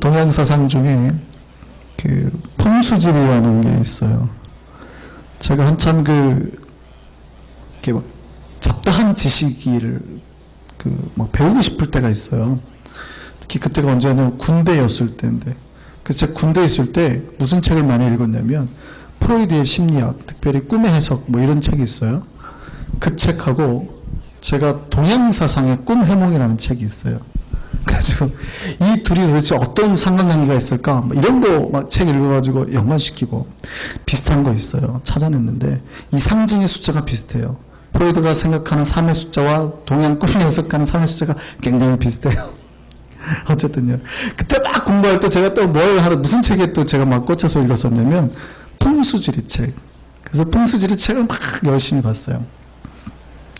동양 사상 중에 그 풍수질이라는 게 있어요. 제가 한참 이렇게 막 잡다한 지식을 막 배우고 싶을 때가 있어요. 특히 그때가 언제냐면 군대였을 때인데, 그래서 제가 군대에 있을 때 무슨 책을 많이 읽었냐면 프로이드의 심리학, 특별히 꿈의 해석 뭐 이런 책이 있어요. 그 책하고 제가 동양 사상의 꿈 해몽이라는 책이 있어요. 그래가지고 이 둘이 도대체 어떤 상관관계가 있을까? 뭐 이런 거 막 책 읽어가지고 연관시키고 비슷한 거 있어요. 찾아냈는데 이 상징의 숫자가 비슷해요. 프로이드가 생각하는 3의 숫자와 동양 꿈이 해석하는 3의 숫자가 굉장히 비슷해요. 어쨌든요. 그때 막 공부할 때 제가 또 무슨 책에 또 제가 막 꽂혀서 읽었었냐면 풍수지리 책. 그래서 풍수지리 책을 막 열심히 봤어요.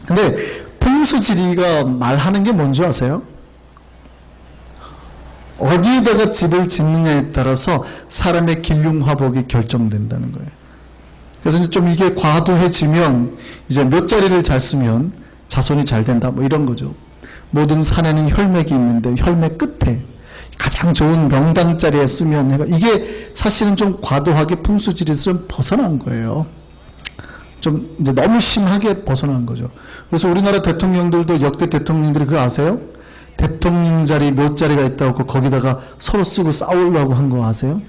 근데 풍수지리가 말하는 게 뭔지 아세요? 어디에다가 집을 짓느냐에 따라서 사람의 길흉화복이 결정된다는 거예요. 그래서 이제 좀 이게 과도해지면 이제 몇 자리를 잘 쓰면 자손이 잘 된다 뭐 이런 거죠. 모든 산에는 혈맥이 있는데 혈맥 끝에 가장 좋은 명당 자리에 쓰면 이게 사실은 좀 과도하게 풍수지리에서 좀 벗어난 거예요. 좀 이제 너무 심하게 벗어난 거죠. 그래서 우리나라 대통령들도 역대 대통령들이 그거 아세요? 대통령 자리 몇 자리가 있다고 거기다가 서로 쓰고 싸우려고 한 거 아세요?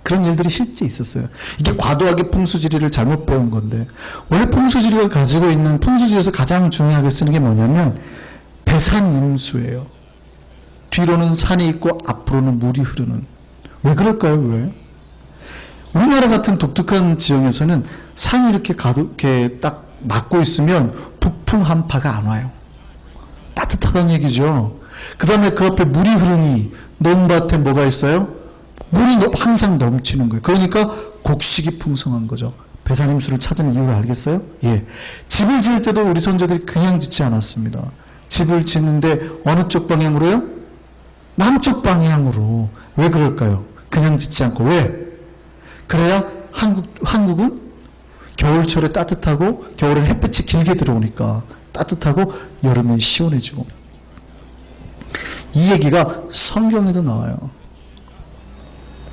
그런 일들이 실제 있었어요. 이게 과도하게 풍수지리를 잘못 배운 건데, 원래 풍수지리가 가지고 있는 풍수지리에서 가장 중요하게 쓰는 게 뭐냐면 배산임수예요. 뒤로는 산이 있고 앞으로는 물이 흐르는. 왜 그럴까요? 왜? 우리나라 같은 독특한 지형에서는 산이 이렇게 딱 막고 있으면 북풍 한파가 안 와요. 따뜻하다는 얘기죠. 그 다음에 그 앞에 물이 흐르니 논밭에 뭐가 있어요? 물이 항상 넘치는 거예요. 그러니까 곡식이 풍성한 거죠. 배산임수를 찾은 이유를 알겠어요? 예. 집을 지을 때도 우리 선조들이 그냥 짓지 않았습니다. 집을 짓는데 어느 쪽 방향으로요? 남쪽 방향으로. 왜 그럴까요? 그냥 짓지 않고. 왜? 그래야 한국은 겨울철에 따뜻하고 겨울엔 햇볕이 길게 들어오니까 따뜻하고 여름엔 시원해지고. 이 얘기가 성경에도 나와요.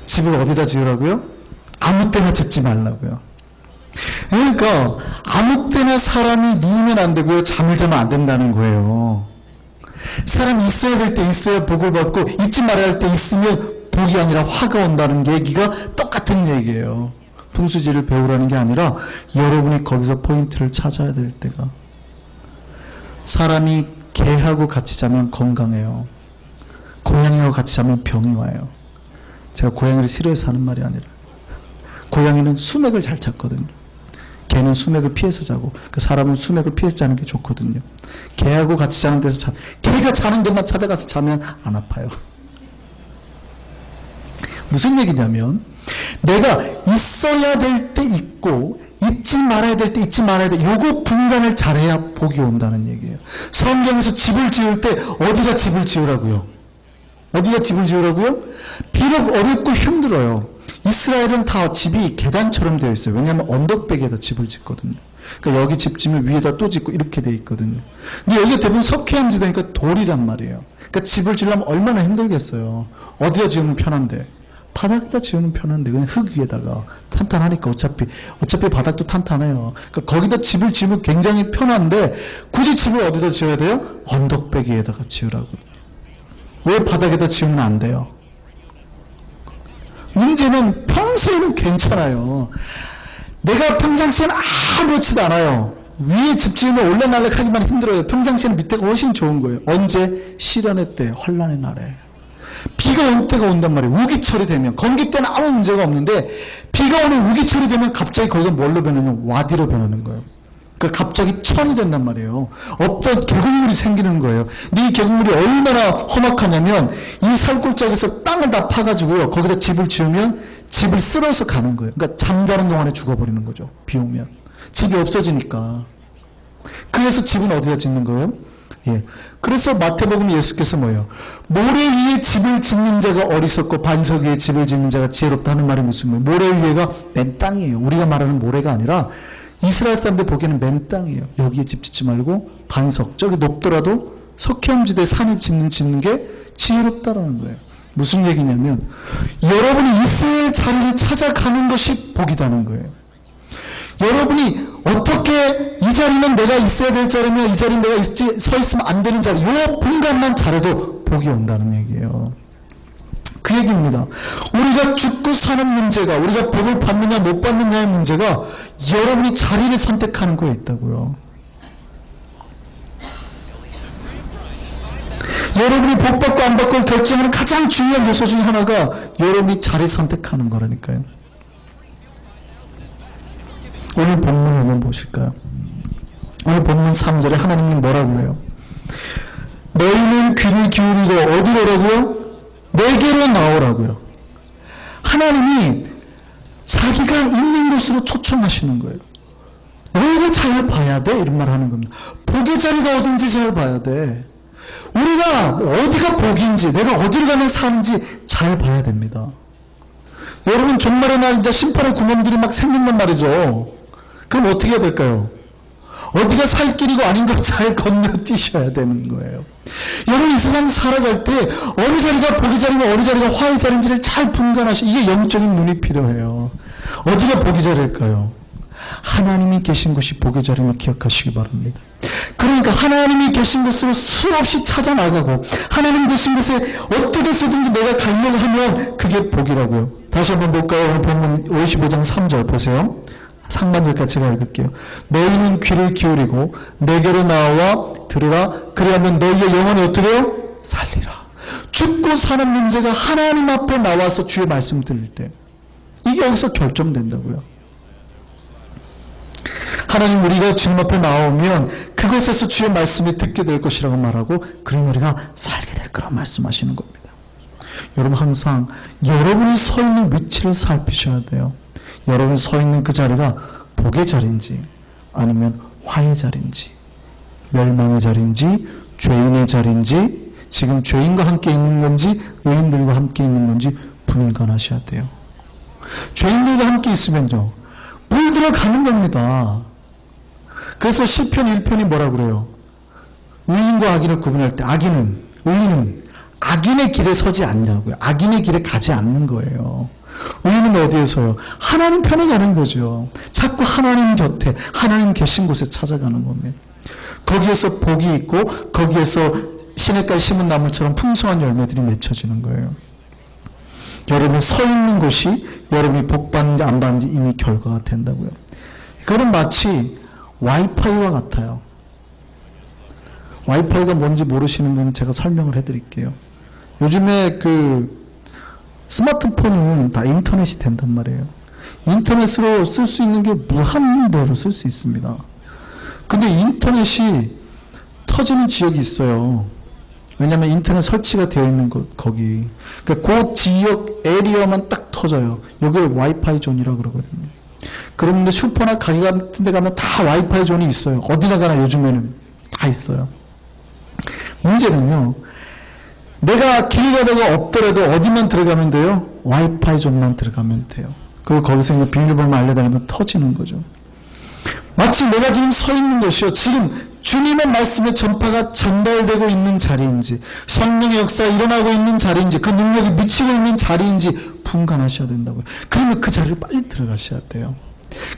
집을 어디다 지으라고요? 아무 때나 짓지 말라고요. 그러니까 아무 때나 사람이 누우면 안 되고요. 잠을 자면 안 된다는 거예요. 사람이 있어야 될 때 있어야 복을 받고 있지 말아야 할 때 있으면 복이 아니라 화가 온다는 게 얘기가 똑같은 얘기예요. 풍수지를 배우라는 게 아니라 여러분이 거기서 포인트를 찾아야 될 때가, 사람이 개하고 같이 자면 건강해요. 고양이하고 같이 자면 병이 와요. 제가 고양이를 싫어해서 하는 말이 아니라 고양이는 수맥을 잘 찾거든요. 개는 수맥을 피해서 자고 그 사람은 수맥을 피해서 자는 게 좋거든요. 개하고 같이 자는 데서 개가 자는 데만 찾아가서 자면 안 아파요. 무슨 얘기냐면 내가 있어야 될 때 있고 있지 말아야 될 때 있지 말아야 돼. 요거 분간을 잘해야 복이 온다는 얘기예요. 성경에서 집을 지을 때 어디다 집을 지으라고요? 어디다 집을 지으라고요? 비록 어렵고 힘들어요. 이스라엘은 다 집이 계단처럼 되어 있어요. 왜냐하면 언덕배기에다 집을 짓거든요. 그러니까 여기 집 지면 위에다 또 짓고 이렇게 되어 있거든요. 근데 여기가 대부분 석회암지대니까 돌이란 말이에요. 그러니까 집을 지으려면 얼마나 힘들겠어요. 어디다 지으면 편한데? 바닥에다 지으면 편한데 그냥 흙 위에다가 탄탄하니까 어차피 바닥도 탄탄해요. 그러니까 거기다 집을 지으면 굉장히 편한데 굳이 집을 어디다 지어야 돼요? 언덕배기에다가 지으라고. 왜 바닥에다 지으면 안 돼요? 문제는 평소에는 괜찮아요. 내가 평상시에는 아무렇지도 않아요. 위에 집 지으면 올라날락하기만 힘들어요. 평상시에는 밑에가 훨씬 좋은 거예요. 언제? 시련의 때, 환난의 날에. 비가 온 때가 온단 말이에요. 우기철이 되면. 건기 때는 아무 문제가 없는데 비가 오는 우기철이 되면 갑자기 거기가 뭘로 변하냐면 와디로 변하는 거예요. 그러니까 갑자기 천이 된단 말이에요. 없던 계곡물이 생기는 거예요. 근데 이 계곡물이 얼마나 험악하냐면 이 산골짜기에서 땅을 다 파가지고요. 거기다 집을 지으면 집을 쓸어서 가는 거예요. 그러니까 잠자는 동안에 죽어버리는 거죠. 비 오면. 집이 없어지니까. 그래서 집은 어디다 짓는 거예요? 예. 그래서 마태복음 예수께서 뭐예요? 모래 위에 집을 짓는 자가 어리석고 반석 위에 집을 짓는 자가 지혜롭다 하는 말이 무슨 말이에요? 모래 위에가 맨 땅이에요. 우리가 말하는 모래가 아니라 이스라엘 사람들 보기에는 맨 땅이에요. 여기에 집 짓지 말고 반석, 저기 높더라도 석회암지대 산에 짓는 게 지혜롭다라는 거예요. 무슨 얘기냐면 여러분이 있을 자리를 찾아가는 것이 복이다는 거예요. 여러분이 어떻게 이 자리는 내가 있어야 될 자리며 이 자리는 내가 서 있으면 안 되는 자리, 이 분간만 잘해도 복이 온다는 얘기예요. 그 얘기입니다. 우리가 죽고 사는 문제가, 우리가 복을 받느냐 못 받느냐의 문제가 여러분이 자리를 선택하는 거에 있다고요. 여러분이 복 받고 안 받고 결정하는 가장 중요한 요소 중에 하나가 여러분이 자리 선택하는 거라니까요. 오늘 본문 한번 보실까요? 오늘 본문 3절에 하나님이 뭐라고 그래요? 너희는 귀를 기울이고 어디로 오라고요? 내게로 나오라고요. 하나님이 자기가 있는 곳으로 초청하시는 거예요. 너희가 잘 봐야 돼, 이런 말 하는 겁니다. 복의 자리가 어딘지 잘 봐야 돼. 우리가 어디가 복인지, 내가 어디를 가면 사는지 잘 봐야 됩니다. 여러분, 종말의 날 이제 심판의 구멍들이 막 생긴단 말이죠. 그럼 어떻게 해야 될까요? 어디가 살 길이고 아닌 걸 잘 건너뛰셔야 되는 거예요. 여러분, 이 세상 살아갈 때 어느 자리가 복의 자리고 어느 자리가 화의 자리인지를 잘 분간하시고, 이게 영적인 눈이 필요해요. 어디가 복의 자리일까요? 하나님이 계신 곳이 복의 자리임을 기억하시기 바랍니다. 그러니까 하나님이 계신 곳으로 수없이 찾아나가고 하나님 계신 곳에 어떻게 해서든지 내가 가려고 하면 그게 복이라고요. 다시 한번 볼까요? 오늘 본문 55장 3절 보세요. 상반절까지 제가 읽을게요. 너희는 귀를 기울이고 내게로 나와 들으라. 그리하면 너희의 영혼이 어떻게 해요? 살리라. 죽고 사는 문제가 하나님 앞에 나와서 주의 말씀 들을 때 이게 여기서 결정된다고요. 하나님, 우리가 주님 앞에 나오면 그곳에서 주의 말씀이 듣게 될 것이라고 말하고, 그러면 우리가 살게 될 거라 말씀하시는 겁니다. 여러분, 항상 여러분이 서 있는 위치를 살피셔야 돼요. 여러분이 서 있는 그 자리가 복의 자리인지 아니면 화의 자리인지, 멸망의 자리인지 죄인의 자리인지, 지금 죄인과 함께 있는 건지 의인들과 함께 있는 건지 분간하셔야 돼요. 죄인들과 함께 있으면요, 물 들어가는 겁니다. 그래서 시편 1편이 뭐라고 그래요? 의인과 악인을 구분할 때 의인은 악인의 길에 서지 않냐고요. 악인의 길에 가지 않는 거예요. 의인은 어디에서요? 하나님 편에 가는 거죠. 자꾸 하나님 곁에, 하나님 계신 곳에 찾아가는 겁니다. 거기에서 복이 있고 거기에서 시냇가에 심은 나물처럼 풍성한 열매들이 맺혀지는 거예요. 여러분이 서 있는 곳이 여러분이 복 받는지 안 받는지 이미 결과가 된다고요. 그건 마치 와이파이와 같아요. 와이파이가 뭔지 모르시는 분은 제가 설명을 해드릴게요. 요즘에 그 스마트폰은 다 인터넷이 된단 말이에요. 인터넷으로 쓸 수 있는 게 무한대로 쓸 수 있습니다. 근데 인터넷이 터지는 지역이 있어요. 왜냐하면 인터넷 설치가 되어 있는 곳, 거기. 그러니까 그 지역 에리어만 딱 터져요. 여기를 와이파이 존이라고 그러거든요. 그런데 슈퍼나 가게 같은 데 가면 다 와이파이 존이 있어요. 어디나 가나 요즘에는 다 있어요. 문제는요, 내가 길 가다가 없더라도 어디만 들어가면 돼요? 와이파이 존만 들어가면 돼요. 그리고 거기서 이제 비밀번호 알려달라면 터지는 거죠. 마치 내가 지금 서 있는 것이요, 지금 주님의 말씀의 전파가 전달되고 있는 자리인지, 성령의 역사가 일어나고 있는 자리인지, 그 능력이 미치고 있는 자리인지 분간하셔야 된다고요. 그러면 그 자리를 빨리 들어가셔야 돼요.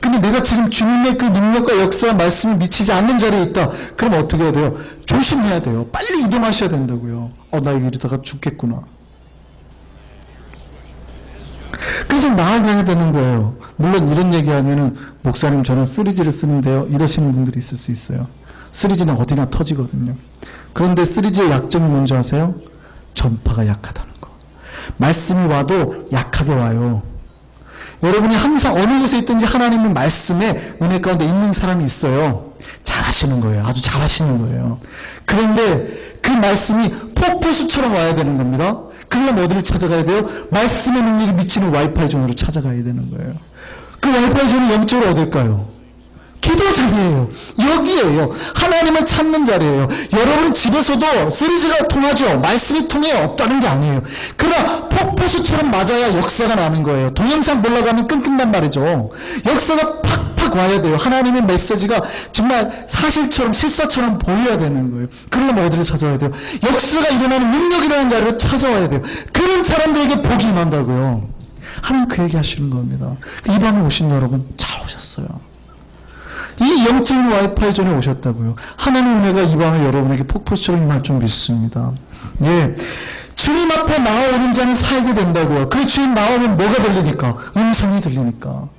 근데 내가 지금 주님의 그 능력과 역사와 말씀이 미치지 않는 자리에 있다. 그럼 어떻게 해야 돼요? 조심해야 돼요. 빨리 이동하셔야 된다고요. 나 이러다가 죽겠구나. 그래서 나아가야 되는 거예요. 물론 이런 얘기하면은, 목사님 저는 3G를 쓰는데요, 이러시는 분들이 있을 수 있어요. 3G는 어디나 터지거든요. 그런데 3G의 약점이 뭔지 아세요? 전파가 약하다는 거. 말씀이 와도 약하게 와요. 여러분이 항상 어느 곳에 있든지 하나님의 말씀에 은혜 가운데 있는 사람이 있어요. 잘하시는 거예요. 아주 잘하시는 거예요. 그런데 그 말씀이 폭포수처럼 와야 되는 겁니다. 그러려면 어디를 찾아가야 돼요? 말씀의 능력이 미치는 와이파이 존으로 찾아가야 되는 거예요. 그 와이파이 존이 영적으로 어딜까요? 기도 자리예요. 여기에요. 하나님을 찾는 자리예요. 여러분 집에서도 3G가 통하죠. 말씀이 통해요. 없다는 게 아니에요. 그러나 폭포수처럼 맞아야 역사가 나는 거예요. 동영상 올라가면 끊긴단 말이죠. 역사가 팍팍 와야 돼요. 하나님의 메시지가 정말 사실처럼 실사처럼 보여야 되는 거예요. 그러려면 어디를 찾아와야 돼요? 역사가 일어나는 능력이 일어나는 자리를 찾아와야 돼요. 그 그런 사람들에게 복이 임한다고요. 하나님 그 얘기 하시는 겁니다. 이 밤에 오신 여러분 잘 오셨어요. 이 영적인 와이파이 존에 오셨다고요. 하나님 은혜가 이 밤에 여러분에게 폭포처럼 임할 줄 믿습니다. 예, 주님 앞에 나오는 자는 살게 된다고요. 그 주님 나오면 뭐가 들리니까? 음성이 들리니까.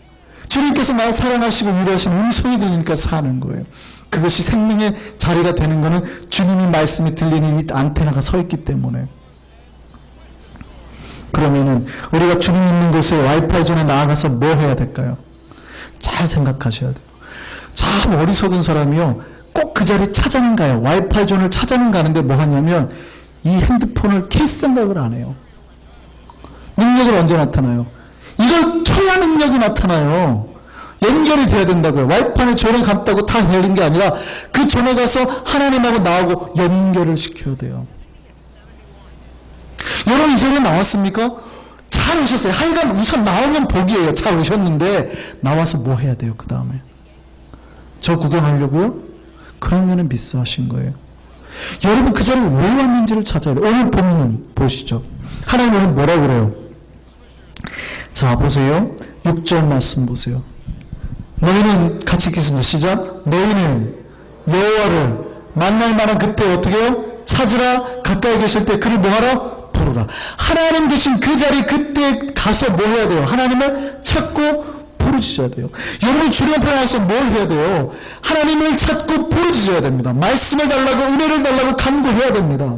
주님께서 나를 사랑하시고 위로하시는 음성이 들리니까 사는 거예요. 그것이 생명의 자리가 되는 것은 주님이 말씀이 들리는 이 안테나가 서 있기 때문에. 그러면은 우리가 주님 있는 곳에 와이파이 존에 나아가서 뭐 해야 될까요? 잘 생각하셔야 돼요. 참 어리석은 사람이요, 꼭 그 자리 찾아는 가요. 와이파이 존을 찾아는 가는데 뭐 하냐면 이 핸드폰을 켤 생각을 안 해요. 능력은 언제 나타나요? 이걸 켜야 능력이 나타나요. 연결이 돼야 된다고요. 와이파이 존에 갔다고 다 열린 게 아니라 그 존에 가서 하나님하고 나하고 연결을 시켜야 돼요. 여러분 이 자리에 나왔습니까? 잘 오셨어요. 하여간 우선 나오면 복이에요. 잘 오셨는데 나와서 뭐 해야 돼요? 그 다음에 저 구경하려고요? 그러면은 미스하신 거예요. 여러분 그 자리에 왜 왔는지를 찾아야 돼요. 오늘 본문 보시죠. 하나님 오늘 뭐라고 그래요? 자 보세요. 6절 말씀 보세요. 너희는 같이 읽겠습니다. 시작. 너희는 여호와를 만날 만한 그때 어떻게 해요? 찾으라. 가까이 계실 때 그를 뭐하라? 부르라. 하나님 계신 그 자리 그때 가서 뭐 해야 돼요? 하나님을 찾고 부르짖어야 돼요. 여러분 주님 앞에 나와서 뭘 해야 돼요? 하나님을 찾고 부르짖어야 됩니다. 말씀을 달라고 은혜를 달라고 간구해야 됩니다.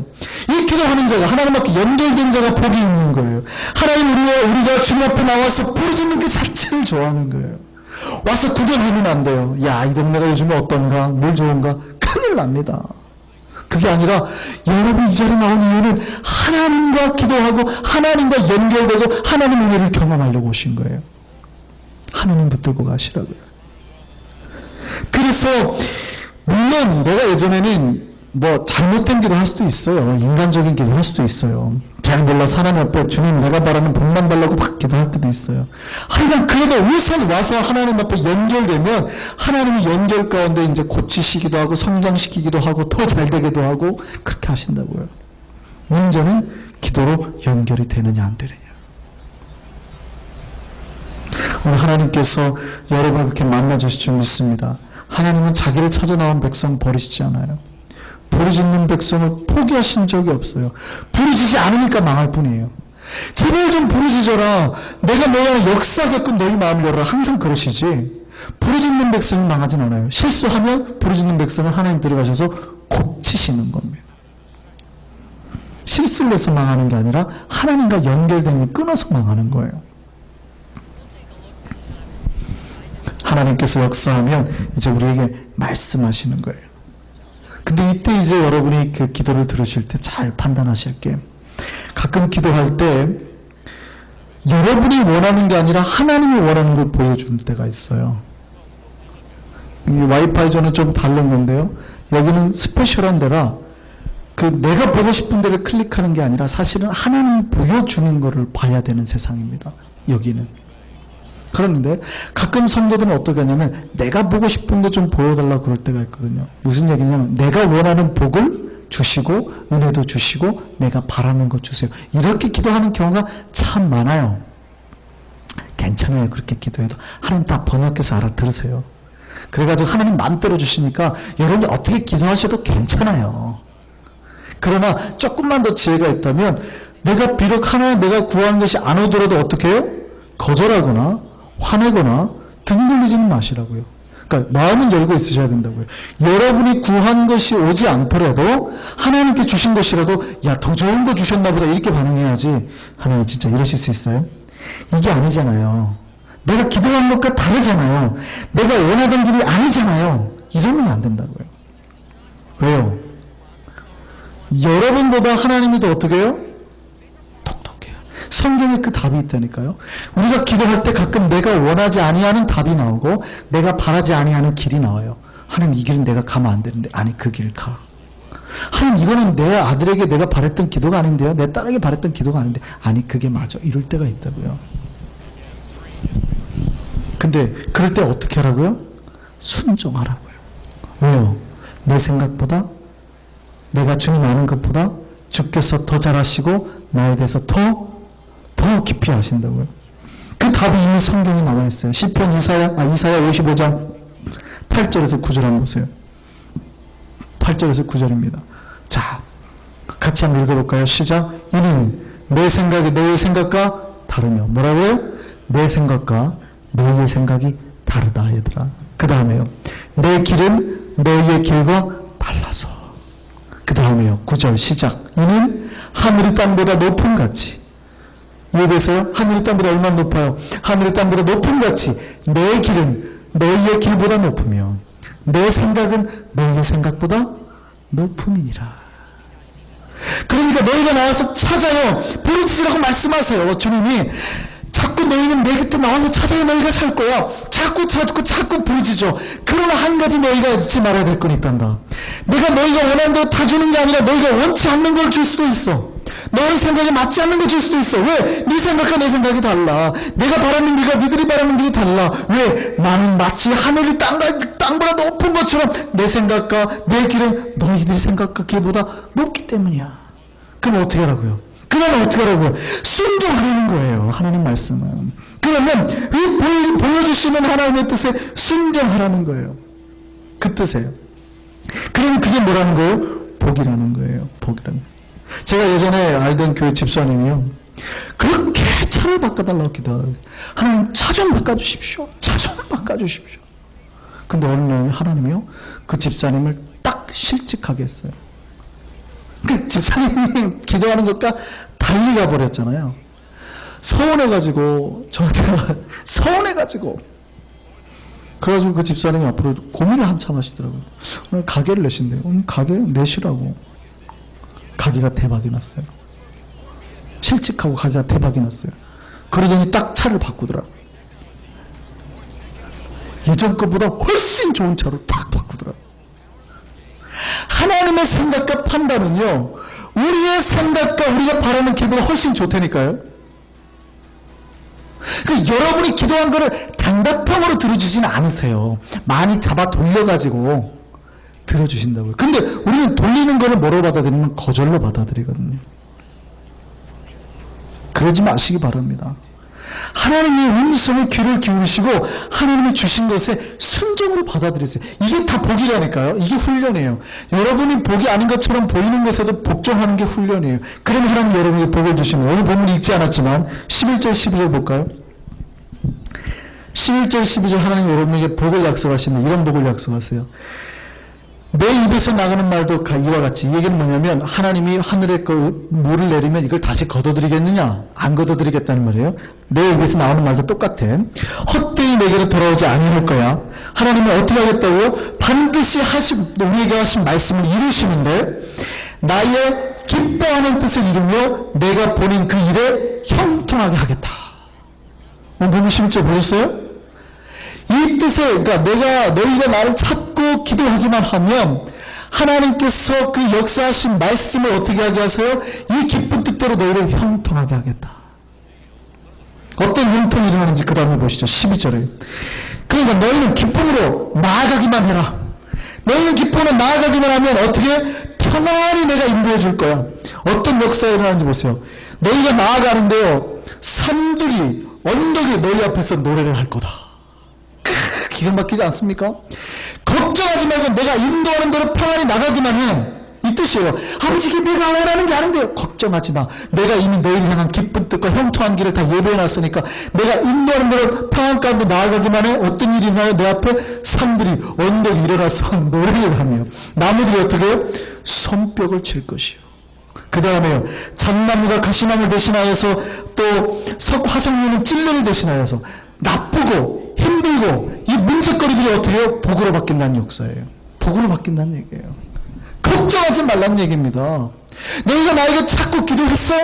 이 기도하는 자가 하나님 앞에 연결된 자가 복이 있는 거예요. 하나님 우리가 주님 앞에 나와서 부르짖는 그 자체를 좋아하는 거예요. 와서 구경하면 안 돼요. 야, 이 동네가 요즘에 어떤가? 뭘 좋은가? 큰일 납니다. 그게 아니라 여러분 이 자리에 나온 이유는 하나님과 기도하고 하나님과 연결되고 하나님 은혜를 경험하려고 오신 거예요. 하나님 붙들고 가시라고요. 그래서 물론 내가 예전에는 뭐 잘못된 기도 할 수도 있어요. 인간적인 기도 할 수도 있어요. 잘 몰라 하나님 앞에 주님 내가 바라는 복만 달라고 막 기도할 때도 있어요. 하여간 그래도 우선 와서 하나님 앞에 연결되면 하나님이 연결 가운데 이제 고치시기도 하고 성장시키기도 하고 더 잘 되기도 하고 그렇게 하신다고요. 문제는 기도로 연결이 되느냐 안 되느냐. 오늘 하나님께서 여러분을 그렇게 만나주실 줄 믿습니다. 하나님은 자기를 찾아 나온 백성 버리시지 않아요. 부르짖는 백성을 포기하신 적이 없어요. 부르짖지 않으니까 망할 뿐이에요. 제발 좀 부르짖어라. 내가 너희랑 역사 겪은 너희 마음을 열어라. 항상 그러시지. 부르짖는 백성은 망하진 않아요. 실수하면 부르짖는 백성은 하나님 들어가셔서 고치시는 겁니다. 실수를 해서 망하는 게 아니라 하나님과 연결됨을 끊어서 망하는 거예요. 하나님께서 역사하면 이제 우리에게 말씀하시는 거예요. 근데 이때 이제 여러분이 그 기도를 들으실 때 잘 판단하실 게, 가끔 기도할 때 여러분이 원하는 게 아니라 하나님이 원하는 걸 보여주는 때가 있어요. 이 와이파이 존은 좀 다른 건데요. 여기는 스페셜한 데라 그 내가 보고 싶은 데를 클릭하는 게 아니라 사실은 하나님이 보여주는 거를 봐야 되는 세상입니다. 여기는. 그러는데 가끔 성도들은 어떻게 하냐면 내가 보고 싶은 거 좀 보여달라고 그럴 때가 있거든요. 무슨 얘기냐면 내가 원하는 복을 주시고 은혜도 주시고 내가 바라는 거 주세요. 이렇게 기도하는 경우가 참 많아요. 괜찮아요. 그렇게 기도해도 하나님 다 번역해서 알아들으세요. 그래가지고 하나님 마음대로 주시니까 여러분이 어떻게 기도하셔도 괜찮아요. 그러나 조금만 더 지혜가 있다면 내가 비록 하나 내가 구한 것이 안 오더라도 어떻게 해요? 거절하거나 화내거나 등 돌리지는 마시라고요. 그러니까 마음은 열고 있으셔야 된다고요. 여러분이 구한 것이 오지 않더라도 하나님께 주신 것이라도 야, 더 좋은 거 주셨나 보다 이렇게 반응해야지. 하나님 진짜 이러실 수 있어요? 이게 아니잖아요. 내가 기도한 것과 다르잖아요. 내가 원하던 길이 아니잖아요. 이러면 안 된다고요. 왜요? 여러분보다 하나님이 더 어떻게 해요? 성경에 그 답이 있다니까요. 우리가 기도할 때 가끔 내가 원하지 아니하는 답이 나오고 내가 바라지 아니하는 길이 나와요. 하나님 이 길은 내가 가면 안 되는데 아니 그 길 가. 하나님 이거는 내 아들에게 내가 바랬던 기도가 아닌데요. 내 딸에게 바랬던 기도가 아닌데 아니 그게 맞아. 이럴 때가 있다고요. 근데 그럴 때 어떻게 하라고요? 순종하라고요. 왜요? 내 생각보다 내가 주님 아는 것보다 주께서 더 잘하시고 나에 대해서 더 깊이 아신다고요. 그 답이 이미 성경에 나와 있어요. 시편 이사야 55장 8절에서 9절 한번 보세요. 8절에서 9절입니다. 자, 같이 한번 읽어볼까요? 시작. 이는 내 생각이 너의 생각과 다르며, 뭐라고요? 내 생각과 너희의 생각이 다르다 얘들아. 그 다음에요. 내 길은 너희의 길과 달라서. 그 다음에요. 9절 시작. 이는 하늘이 땅보다 높음 같이. 이해되세요? 하늘이 땅보다 얼마나 높아요? 하늘이 땅보다 높음 같이 내 길은 너희의 길보다 높으며 내 생각은 너희의 생각보다 높음이니라. 그러니까 너희가 나와서 찾아요. 부르짖으라고 말씀하세요. 주님이 자꾸 너희는 내 곁에 나와서 찾아야 너희가 살 거야. 자꾸 찾고 자꾸 부르짖어. 그러나 한 가지 너희가 잊지 말아야 될 건 있단다. 내가 너희가 원하는 대로 다 주는 게 아니라 너희가 원치 않는 걸 줄 수도 있어. 너희 생각에 맞지 않는 걸 줄 수도 있어. 왜? 네 생각과 내 생각이 달라. 내가 바라는 길과 니들이 바라는 길이 달라. 왜? 나는 마치 하늘이 땅보다 높은 것처럼 내 생각과 내 길은 너희들의 생각과 길보다 높기 때문이야. 그럼 어떻게 하라고요? 그러면 어떻게 하라고요? 순종하라는 거예요. 하나님 말씀은. 그러면 보여주시는 하나님의 뜻에 순종하라는 거예요. 그 뜻이에요. 그럼 그게 뭐라는 거예요? 복이라는 거예요. 복이라는 거예요. 제가 예전에 알던 교회 집사님이요. 그렇게 차를 바꿔달라고 기도하고 하나님 차 좀 바꿔주십시오. 차 좀 바꿔주십시오. 근데 어느 날 하나님이요. 그 집사님을 딱 실직하게 했어요. 그 집사님이 기도하는 것과 달리 가버렸잖아요. 서운해가지고 저한테 서운해가지고 그래가지고 그 집사님이 앞으로 고민을 한참 하시더라고요. 오늘 가게를 내신대요. 오늘 가게 내시라고. 가게가 대박이 났어요. 실직하고 가게가 대박이 났어요. 그러더니 딱 차를 바꾸더라고요. 예전 것보다 훨씬 좋은 차로 딱 바꾸더라고요. 하나님의 생각과 판단은요, 우리의 생각과 우리가 바라는 길보다 훨씬 좋다니까요. 여러분이 기도한 거를 단답형으로 들어주지는 않으세요. 많이 잡아 돌려가지고 들어주신다고요. 근데 우리는 돌리는 거를 뭐로 받아들이면 거절로 받아들이거든요. 그러지 마시기 바랍니다. 하나님의 음성에 귀를 기울이시고 하나님이 주신 것에 순종으로 받아들이세요. 이게 다 복이라니까요. 이게 훈련이에요. 여러분이 복이 아닌 것처럼 보이는 것에도 복종하는 게 훈련이에요. 그러면 하나님 여러분에게 복을 주시는, 오늘 본문 읽지 않았지만 11절 12절 볼까요? 11절 12절 하나님 여러분에게 복을 약속하시는데 이런 복을 약속하세요. 내 입에서 나가는 말도 이와 같이. 이 얘기는 뭐냐면 하나님이 하늘에 그 물을 내리면 이걸 다시 걷어들이겠느냐? 안 걷어들이겠다는 말이에요. 내 입에서 나오는 말도 똑같아. 헛되이 내게로 돌아오지 아니할 거야. 하나님은 어떻게 하겠다고요? 반드시 우리에게 하신 말씀을 이루시는데 나의 기뻐하는 뜻을 이루며 내가 보낸 그 일에 형통하게 하겠다. 오늘 11절 보셨어요? 이 뜻에, 그러니까 너희가 나를 찾고 기도하기만 하면 하나님께서 그 역사하신 말씀을 어떻게 하게 하세요? 이 기쁜 뜻대로 너희를 형통하게 하겠다. 어떤 형통이 일어나는지 그 다음에 보시죠. 12절에. 그러니까 너희는 기쁨으로 나아가기만 해라. 너희는 기쁨으로 나아가기만 하면 어떻게? 평안히 내가 인도해 줄 거야. 어떤 역사가 일어나는지 보세요. 너희가 나아가는데요, 산들이, 언덕이 너희 앞에서 노래를 할 거다. 기가 막히지 않습니까? 걱정하지 말고 내가 인도하는 대로 평안히 나가기만 해. 이 뜻이에요. 아버지, 이게 내가 원하는 게 아닌데요. 걱정하지 마. 내가 이미 너희를 향한 기쁜 뜻과 형통한 길을 다 예배해놨으니까 내가 인도하는 대로 평안 가운데 나아가기만 해. 어떤 일이 일어나요? 내 앞에 산들이, 언덕이 일어나서 노래를 하며 나무들이 어떻게 해요? 손뼉을 칠 것이요. 그 다음에요, 잣나무가 가시나무 대신하여서 또 화석류는 찔레를 대신하여서 나쁘고 힘들고 이 문제거리들이 어떻게 해요? 복으로 바뀐다는 역사예요. 복으로 바뀐다는 얘기예요. 걱정하지 말라는 얘기입니다. 너희가 나에게 자꾸 기도했어?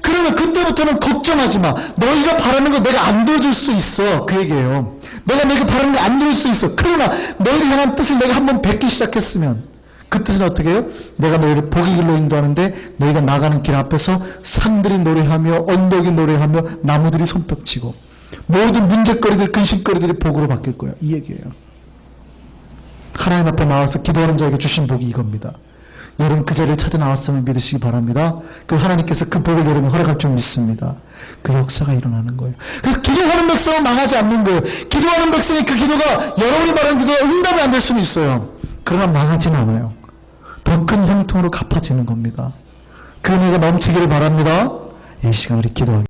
그러면 그때부터는 걱정하지 마. 너희가 바라는 거 내가 안 들어줄 수도 있어. 그 얘기예요. 내가 바라는 거 안 들을 수도 있어. 그러나 너희를 향한 뜻을 내가 한번 뱉기 시작했으면 그 뜻은 어떻게 해요? 내가 너희를 복의 길로 인도하는데 너희가 나가는 길 앞에서 산들이 노래하며 언덕이 노래하며 나무들이 손뼉치고 모든 문제거리들, 근심거리들이 복으로 바뀔 거야. 이 얘기예요. 하나님 앞에 나와서 기도하는 자에게 주신 복이 이겁니다. 여러분 그 자리를 찾아 나왔음을 믿으시기 바랍니다. 그 하나님께서 그 복을 여러분 허락할 줄 믿습니다. 그 역사가 일어나는 거예요. 그래서 기도하는 백성은 망하지 않는 거예요. 기도하는 백성이 그 기도가 여러분이 말하는 기도가 응답이 안 될 수는 있어요. 그러나 망하지는 않아요. 더 큰 형통으로 갚아지는 겁니다. 그 은혜가 넘치기를 바랍니다. 이 시간 우리 기도하겠습니다.